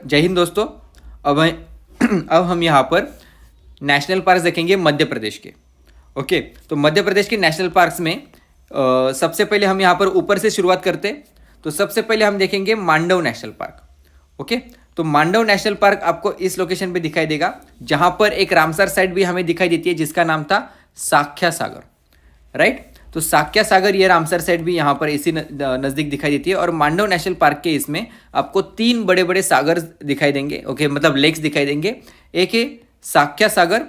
जय हिंद दोस्तों। अब अब हम यहाँ पर नेशनल पार्क देखेंगे मध्य प्रदेश के। ओके, तो मध्य प्रदेश के नेशनल पार्क्स में सबसे पहले हम यहाँ पर ऊपर से शुरुआत करते हैं। तो सबसे पहले हम देखेंगे मांडव नेशनल पार्क। ओके, तो मांडव नेशनल पार्क आपको इस लोकेशन पे दिखाई देगा, जहाँ पर एक रामसर साइट भी हमें दिखाई देती है जिसका नाम था साख्या सागर। राइट, तो साख्या सागर ये रामसर साइट भी यहाँ पर इसी नज़दीक दिखाई देती है। और मांडव नेशनल पार्क के इसमें आपको 3 बड़े बड़े सागर दिखाई देंगे। ओके, मतलब लेक्स दिखाई देंगे। एक है साख्या सागर,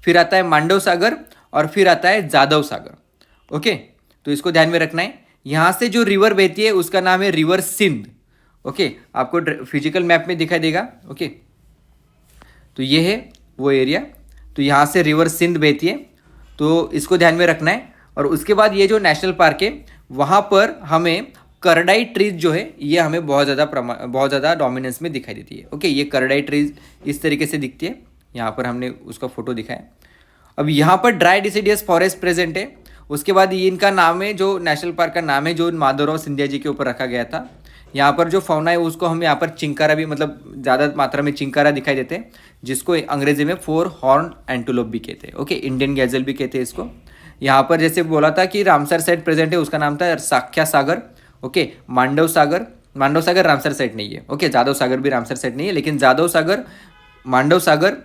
फिर आता है मांडव सागर, और फिर आता है जादव सागर। ओके, तो इसको ध्यान में रखना है। यहाँ से जो रिवर बहती है उसका नाम है रिवर सिंध। ओके, आपको फिजिकल मैप में दिखाई देगा। ओके, तो ये है वो एरिया। तो यहाँ से रिवर सिंध बहती है, तो इसको ध्यान में रखना है। और उसके बाद ये जो नेशनल पार्क है वहाँ पर हमें करडाई ट्रीज जो है ये हमें बहुत ज़्यादा डोमिनेंस में दिखाई देती है। ओके, ये करडाई ट्रीज इस तरीके से दिखती है। यहाँ पर हमने उसका फोटो दिखाया। अब यहाँ पर ड्राई डिसिडियस फॉरेस्ट प्रेजेंट है। उसके बाद ये इनका नाम है, जो नेशनल पार्क का नाम है, जो माधवराव सिंधिया जी के ऊपर रखा गया था। यहाँ पर जो फौना है उसको हम यहाँ पर चिंकारा भी, मतलब ज़्यादा मात्रा में चिंकारा दिखाई देते हैं, जिसको अंग्रेजी में 4 हॉर्न एंटीलोप भी कहते हैं। ओके, इंडियन गैजल भी कहते हैं इसको। यहाँ पर जैसे बोला था कि रामसर साइट प्रेजेंट है, उसका नाम था साख्या सागर। ओके, मांडव सागर रामसर साइट नहीं है। ओके, जादव सागर भी रामसर साइट नहीं है, लेकिन जादव सागर, मांडव सागर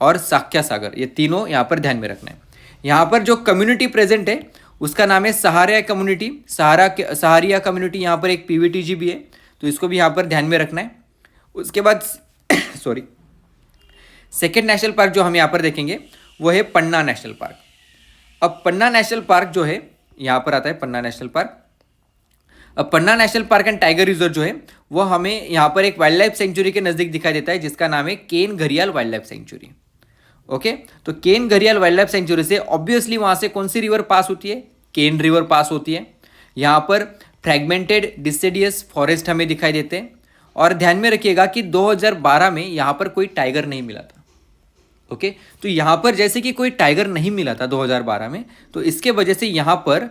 और साख्या सागर, ये तीनों यहाँ पर ध्यान में रखना है। यहाँ पर जो कम्युनिटी प्रेजेंट है उसका नाम है सहारिया कम्युनिटी। सहारिया कम्युनिटी, यहाँ पर एक पीवीटीजी भी है, तो इसको भी यहाँ पर ध्यान में रखना है। उसके बाद सॉरी, सेकेंड नेशनल पार्क जो हम यहाँ पर देखेंगे वो है पन्ना नेशनल पार्क। अब पन्ना नेशनल पार्क जो है, यहाँ पर आता है पन्ना नेशनल पार्क। अब Panna national park and tiger reserve जो है वो हमें यहाँ पर एक वाइल्ड लाइफ सेंचुरी के नज़दीक दिखाई देता है, जिसका नाम है Ken Ghariyal wildlife sanctuary. Okay, तो Ken Ghariyal wildlife sanctuary से ऑब्वियसली वहाँ से कौन सी रिवर पास होती है? केन रिवर पास होती है। यहाँ पर फ्रैगमेंटेड डिसिडियस फॉरेस्ट हमें दिखाई देते हैं। और ध्यान में रखिएगा कि 2012 में यहाँ पर कोई टाइगर नहीं मिला था। ओके, तो यहाँ पर जैसे कि कोई टाइगर नहीं मिला था 2012 में, तो इसके वजह से यहाँ पर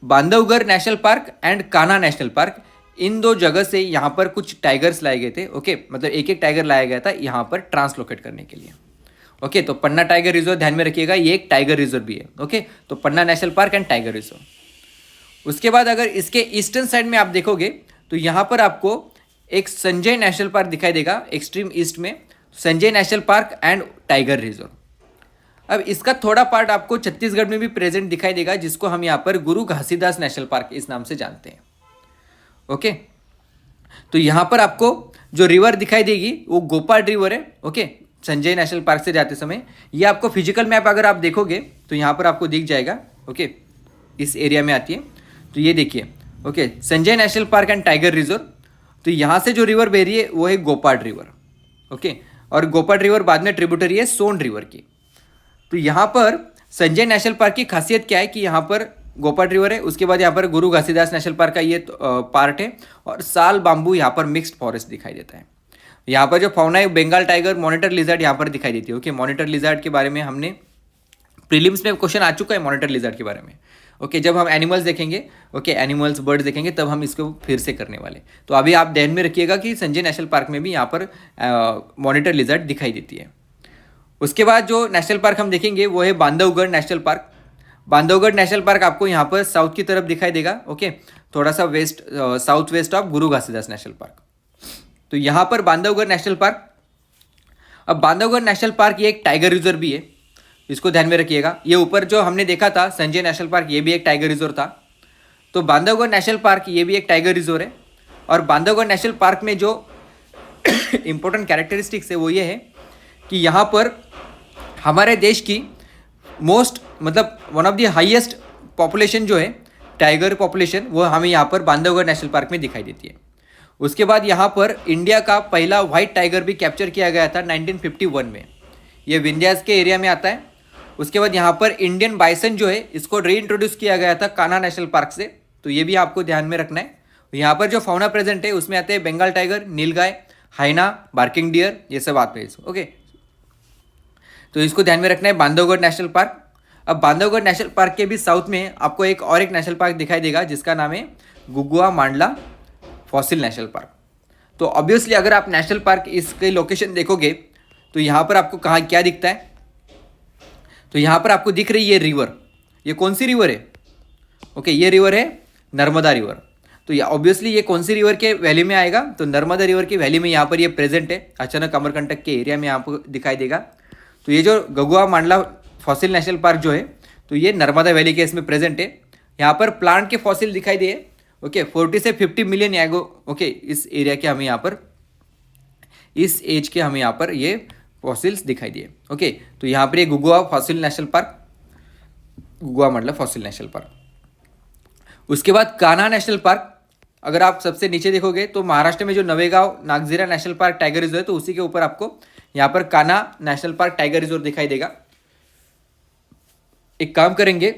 Bandhavgarh national park and Kanha national park, इन 2 जगह से यहाँ पर कुछ टाइगर्स लाए गए थे। ओके, मतलब एक टाइगर लाया गया था यहाँ पर ट्रांसलोकेट करने के लिए। ओके, तो पन्ना टाइगर रिजर्व ध्यान में रखिएगा, ये एक टाइगर रिजर्व भी है। ओके, तो Panna national park and tiger reserve. उसके बाद अगर इसके ईस्टर्न साइड में आप देखोगे तो यहाँ पर आपको एक संजय नेशनल पार्क दिखाई देगा, एक्सट्रीम ईस्ट में Sanjay national park and tiger reserve. अब इसका थोड़ा पार्ट आपको छत्तीसगढ़ में भी प्रेजेंट दिखाई देगा, जिसको हम यहाँ पर गुरु घासीदास नेशनल पार्क इस नाम से जानते हैं। ओके, तो यहाँ पर आपको जो रिवर दिखाई देगी वो गोपाल रिवर है। ओके, संजय नेशनल पार्क से जाते समय ये आपको फिजिकल मैप अगर आप देखोगे तो यहाँ पर आपको दिख जाएगा। ओके, इस एरिया में आती है, तो ये देखिए। Okay, Sanjay national park and tiger reserve. तो यहाँ से जो रिवर बह रही है वो है गोपाल रिवर। ओके, और गोपाल रिवर बाद में ट्रिब्यूटरी है सोन रिवर की। तो यहाँ पर संजय नेशनल पार्क की खासियत क्या है कि यहाँ पर गोपाल रिवर है, उसके बाद यहाँ पर गुरु घासीदास नेशनल पार्क का ये पार्ट है, और साल बाम्बू यहाँ पर मिक्स्ड फॉरेस्ट दिखाई देता है। यहाँ पर जो फौना है बंगाल टाइगर, मॉनिटर लिजर्ड यहाँ पर दिखाई देती है। ओके, मॉनिटर लिजर्ड के बारे में हमने प्रीलिम्स में क्वेश्चन आ चुका है मॉनिटर लिजर्ड के बारे में। ओके, जब हम एनिमल्स देखेंगे, ओके एनिमल्स बर्ड्स देखेंगे, तब हम इसको फिर से करने वाले। तो अभी आप ध्यान में रखिएगा कि संजय नेशनल पार्क में भी यहाँ पर मॉनिटर लिजर्ड दिखाई देती है। उसके बाद जो नेशनल पार्क हम देखेंगे वो है Bandhavgarh national park. Bandhavgarh national park आपको यहाँ पर साउथ की तरफ दिखाई देगा। ओके, थोड़ा सा waste, south west of Guru Ghasidas national park. तो यहाँ पर बांधवगढ़ नेशनल पार्क। अब बांधवगढ़ नेशनल पार्क ये एक टाइगर रिजर्व भी है, इसको ध्यान में रखिएगा। ये ऊपर जो हमने देखा था संजय नेशनल पार्क, ये भी एक टाइगर रिजर्व था। तो बांधवगढ़ नेशनल पार्क ये भी एक टाइगर रिजर्व है। और बांधवगढ़ नेशनल पार्क में जो इंपॉर्टेंट कैरेक्टरिस्टिक्स है वो ये है कि यहाँ पर हमारे देश की मोस्ट, मतलब one of the highest population जो है टाइगर पॉपुलेशन, वो हमें यहाँ पर बांधवगढ़ नेशनल पार्क में दिखाई देती है। उसके बाद यहाँ पर इंडिया का पहला व्हाइट टाइगर भी कैप्चर किया गया था 1951 में, ये विंध्यास के एरिया में आता है। उसके बाद यहाँ पर इंडियन बाइसन जो है इसको रीइंट्रोड्यूस किया गया था कान्हा नेशनल पार्क से, तो ये भी आपको ध्यान में रखना है। यहाँ पर जो फौना प्रेजेंट है उसमें आते हैं बंगाल टाइगर, नीलगाय, हाइना, बार्किंग डियर, ये सब आते हैं। ओके, तो इसको ध्यान में रखना है बांधवगढ़ नेशनल पार्क। अब बांधवगढ़ नेशनल पार्क के भी साउथ में आपको एक नेशनल पार्क दिखाई देगा जिसका नाम है गुगुआ मांडला फॉसिल नेशनल पार्क। तो ऑब्वियसली अगर आप नेशनल पार्क इसके लोकेशन देखोगे तो यहाँ पर आपको कहाँ क्या दिखता है, तो यहाँ पर आपको दिख रही है रिवर। ये कौन सी रिवर है? ओके, ये रिवर है नर्मदा रिवर। तो ये ऑब्वियसली ये कौन सी रिवर के वैली में आएगा? तो नर्मदा रिवर की वैली में यहाँ पर ये प्रेजेंट है, अचानक अमरकंटक के एरिया में आपको दिखाई देगा। तो ये जो गगुआ मांडला फॉसिल नेशनल पार्क जो है, तो ये नर्मदा वैली के इसमें प्रेजेंट है। यहाँ पर प्लांट के फॉसिल दिखाई दिए, ओके, 40 से 50 मिलियन एगो, ओके, इस एरिया के हमें यहाँ पर, इस एज के हमें यहाँ पर ये फॉसिल्स दिखाई दिए। ओके, तो यहाँ पर ये गगुआ फॉसिल नेशनल पार्क, गगुआ मांडला फॉसिल नेशनल पार्क। उसके बाद कान्हा नेशनल पार्क, अगर आप सबसे नीचे देखोगे तो महाराष्ट्र में जो Navegaon Nagzira national park tiger reserve है, तो उसी के ऊपर आपको यहाँ पर Kanha national park tiger reserve दिखाई देगा। एक काम करेंगे,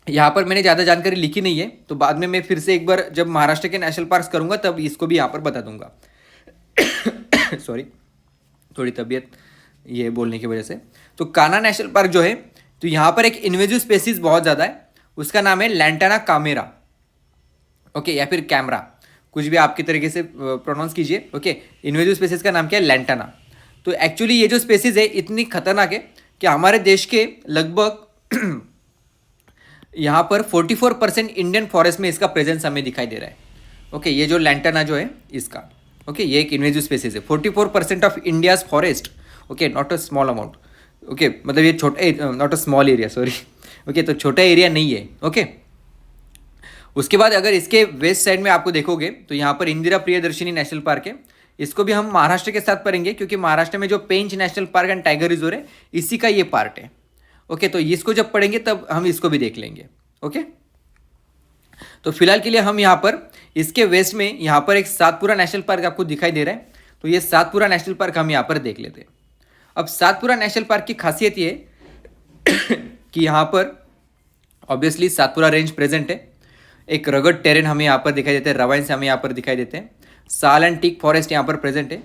यहाँ पर मैंने ज़्यादा जानकारी लिखी नहीं है, तो बाद में मैं फिर से एक बार जब महाराष्ट्र के नेशनल पार्क्स करूँगा तब इसको भी यहाँ पर बता दूंगा। सॉरी, थोड़ी तबीयत ये बोलने की वजह से। तो कान्हा नेशनल पार्क जो है, तो यहाँ पर एक इन्वेजिव स्पेसीज बहुत ज़्यादा है, उसका नाम है लैंटाना कामेरा, ओके, या फिर कैमरा, कुछ भी आपकी तरीके से प्रोनाउंस कीजिए। ओके, इन्वेजिव स्पेसीज का नाम क्या है? लैंटाना। तो एक्चुअली ये जो स्पेसीज है इतनी खतरनाक है कि हमारे देश के लगभग यहाँ पर 44% इंडियन फॉरेस्ट में इसका प्रेजेंस हमें दिखाई दे रहा है। ओके, ये जो लैंटाना जो है इसका, ओके, ये एक इन्वेजिव स्पेसीज है। 44% of India's forest, okay, not a small amount, okay, मतलब ये छोटा, not a small area, sorry, okay, तो छोटा एरिया नहीं है। ओके, उसके बाद अगर इसके वेस्ट साइड में आपको देखोगे तो यहाँ पर इंदिरा प्रियदर्शिनी नेशनल पार्क है। इसको भी हम महाराष्ट्र के साथ पढ़ेंगे क्योंकि महाराष्ट्र में जो Pench national park and tiger reserve है इसी का ये पार्ट है। ओके, तो इसको जब पढ़ेंगे तब हम इसको भी देख लेंगे। ओके, तो फिलहाल के लिए हम यहाँ पर इसके वेस्ट में यहाँ पर एक सातपुरा नेशनल पार्क आपको दिखाई दे रहा है, तो ये सातपुरा नेशनल पार्क हम यहाँ पर देख लेते हैं। अब सातपुरा नेशनल पार्क की खासियत ये कि यहाँ पर ऑब्वियसली सातपुरा रेंज प्रेजेंट है, एक रगड टेरेन हमें यहाँ पर दिखाई देते हैं, रवाइन्स हमें यहाँ पर दिखाई देते हैं, साल एंड टीक फॉरेस्ट यहाँ पर प्रेजेंट है,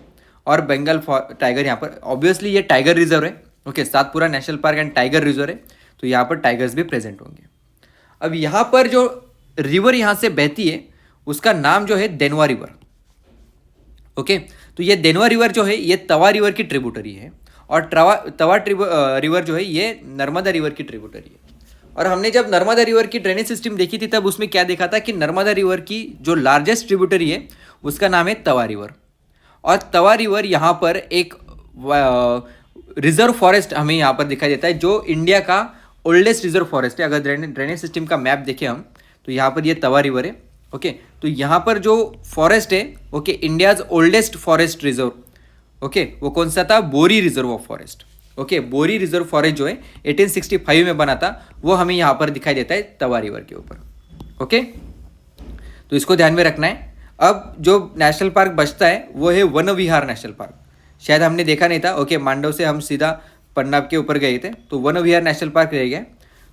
और बंगाल टाइगर यहाँ पर, ऑब्वियसली ये टाइगर रिजर्व है। Okay, Satpura national park and tiger reserve है, तो यहाँ पर टाइगर्स भी प्रेजेंट होंगे। अब यहाँ पर जो रिवर यहाँ से बहती है उसका नाम जो है देनवा रिवर। ओके, तो ये देनवा रिवर जो है ये तवा रिवर की ट्रिब्यूटरी है, और तवा रिवर जो है ये नर्मदा रिवर की ट्रिब्यूटरी है। और हमने जब नर्मदा रिवर की ड्रेनेज सिस्टम देखी थी तब उसमें क्या देखा था कि नर्मदा रिवर की जो लार्जेस्ट ट्रिब्यूटरी है उसका नाम है तवा रिवर, और तवा रिवर यहाँ पर एक रिजर्व फॉरेस्ट हमें यहाँ पर दिखाई देता है जो इंडिया का ओल्डेस्ट रिजर्व फॉरेस्ट है। अगर ड्रेनेज सिस्टम का मैप देखें हम तो यहाँ पर ये तवा रिवर है। ओके, तो यहाँ पर जो फॉरेस्ट है, okay, India's oldest forest reserve, okay, वो कौन सा था? बोरी रिजर्व ऑफ फॉरेस्ट। ओके, बोरी रिजर्व फॉरेस्ट जो है 1865 में बना था, वो हमें यहाँ पर दिखाई देता है तवा रिवर के ऊपर। ओके, तो इसको ध्यान में रखना है। अब जो नेशनल पार्क बचता है वो है वन विहार नेशनल पार्क, शायद हमने देखा नहीं था। ओके, मांडव से हम सीधा पन्नाब के ऊपर गए थे, तो वन विहार नेशनल पार्क रह गया।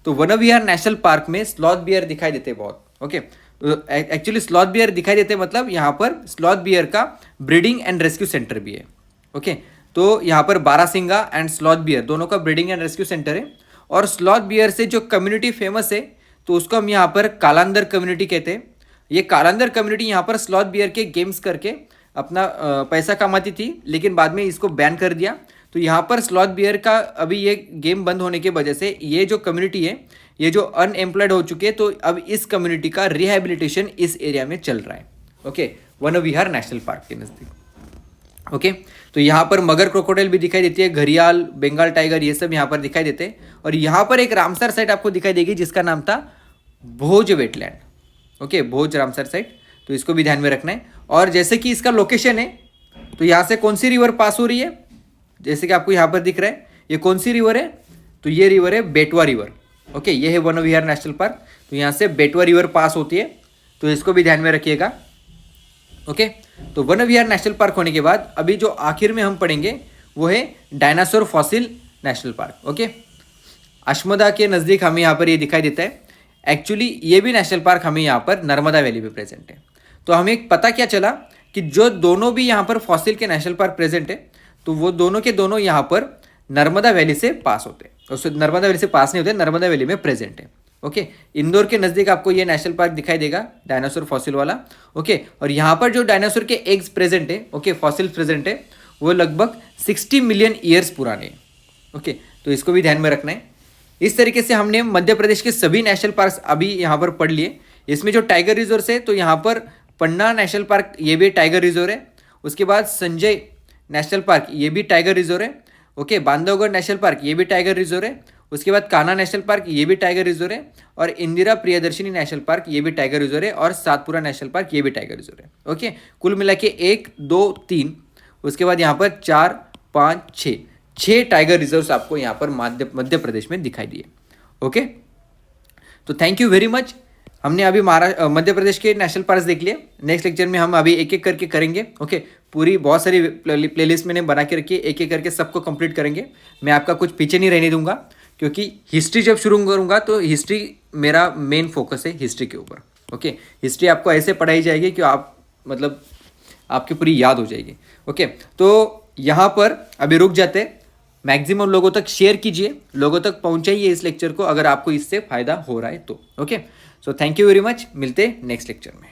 तो वन विहार नेशनल पार्क में स्लॉथ बियर दिखाई देते बहुत। ओके, एक्चुअली स्लॉथ बियर दिखाई देते मतलब यहाँ पर स्लॉथ बियर का ब्रीडिंग एंड रेस्क्यू सेंटर भी है। ओके, तो यहाँ पर बारासिंगा एंड स्लॉथ बियर दोनों का ब्रीडिंग एंड रेस्क्यू सेंटर है। और स्लॉथ बियर से जो कम्युनिटी फेमस है तो उसको हम यहाँ पर कालांदर कम्युनिटी कहते हैं। ये कालांदर कम्युनिटी यहाँ पर स्लॉथ बियर के गेम्स करके अपना पैसा कमाती थी, लेकिन बाद में इसको बैन कर दिया। तो यहाँ पर स्लॉथ बियर का अभी ये गेम बंद होने की वजह से ये जो कम्युनिटी है ये जो अनएम्प्लॉयड हो चुके हैं, तो अब इस कम्युनिटी का रिहेबिलिटेशन इस एरिया में चल रहा है। ओके, वन विहार नेशनल पार्क के नज़दीक। ओके, तो यहाँ पर मगर क्रोकोडाइल भी दिखाई देती है, घड़ियाल, बंगाल टाइगर, ये सब यहाँ पर दिखाई देते हैं। और यहाँ पर एक रामसर साइट आपको दिखाई देगी जिसका नाम था भोज वेटलैंड। ओके, भोज रामसर साइट, तो इसको भी ध्यान में रखना है। और जैसे कि इसका लोकेशन है, तो यहाँ से कौन सी रिवर पास हो रही है, जैसे कि आपको यहाँ पर दिख रहा है, ये कौन सी रिवर है? तो ये रिवर है बेटवा रिवर। ओके, ये है वन विहार नेशनल पार्क, तो यहाँ से बेटवा रिवर पास होती है, तो इसको भी ध्यान में रखिएगा। ओके, तो वन विहार नेशनल पार्क होने के बाद अभी जो आखिर में हम पढ़ेंगे वो है dinosaur fossil national park. Okay, अश्मदा के नज़दीक हमें यहाँ पर ये दिखाई देता है। एक्चुअली ये भी नेशनल पार्क हमें यहाँ पर नर्मदा वैली में प्रेजेंट है। तो हमें पता क्या चला कि जो दोनों भी यहाँ पर फॉसिल के नेशनल पार्क प्रेजेंट है, तो वो दोनों के दोनों यहाँ पर नर्मदा वैली से पास होते हैं। उससे नर्मदा वैली से पास नहीं होते, नर्मदा वैली में प्रेजेंट है। ओके, इंदौर के नज़दीक आपको ये नेशनल पार्क दिखाई देगा, डायनासोर फॉसिल वाला। ओके, और यहाँ पर जो डायनासोर के एग्स प्रेजेंट है, ओके, फॉसिल प्रेजेंट है, वो लगभग 60 मिलियन ईयर्स पुराने हैं। ओके, तो इसको भी ध्यान में रखना है। इस तरीके से हमने मध्य प्रदेश के सभी नेशनल पार्क अभी यहाँ पर पढ़ लिए। इसमें जो टाइगर रिजर्व है, तो यहाँ पर पन्ना नेशनल पार्क ये भी टाइगर रिजर्व है। उसके बाद संजय नेशनल पार्क ये भी टाइगर रिजर्व है। ओके, बांधवगढ़ नेशनल पार्क ये भी टाइगर रिजर्व है। उसके बाद कान्हा नेशनल पार्क ये भी टाइगर रिजर्व है, और इंदिरा प्रियदर्शिनी नेशनल पार्क ये भी टाइगर रिजर्व है, और सातपुरा नेशनल पार्क ये भी टाइगर रिजर्व है। ओके, कुल मिला के 1 2 3, उसके बाद यहाँ पर 4 5 6 टाइगर रिजर्व्स आपको यहाँ पर मध्य प्रदेश में दिखाई दिए। ओके, तो थैंक यू वेरी मच। हमने अभी मध्य प्रदेश के नेशनल पार्क देख लिए। नेक्स्ट लेक्चर में हम अभी एक एक करके करेंगे। ओके, पूरी बहुत सारी प्लेलिस्ट मैंने बना के रखी है, एक एक करके सबको कंप्लीट करेंगे। मैं आपका कुछ पीछे नहीं रहने दूंगा, क्योंकि हिस्ट्री जब शुरू करूंगा तो हिस्ट्री मेरा मेन फोकस है, हिस्ट्री के ऊपर। ओके, हिस्ट्री आपको ऐसे पढ़ाई जाएगी कि आप मतलब आपकी पूरी याद हो जाएगी। ओके, तो यहाँ पर अभी रुक जाते। मैक्सिमम लोगों तक शेयर कीजिए, लोगों तक पहुंचाइए इस लेक्चर को, अगर आपको इससे फायदा हो रहा है तो। Okay, so thank you very much, मिलते नेक्स्ट लेक्चर में।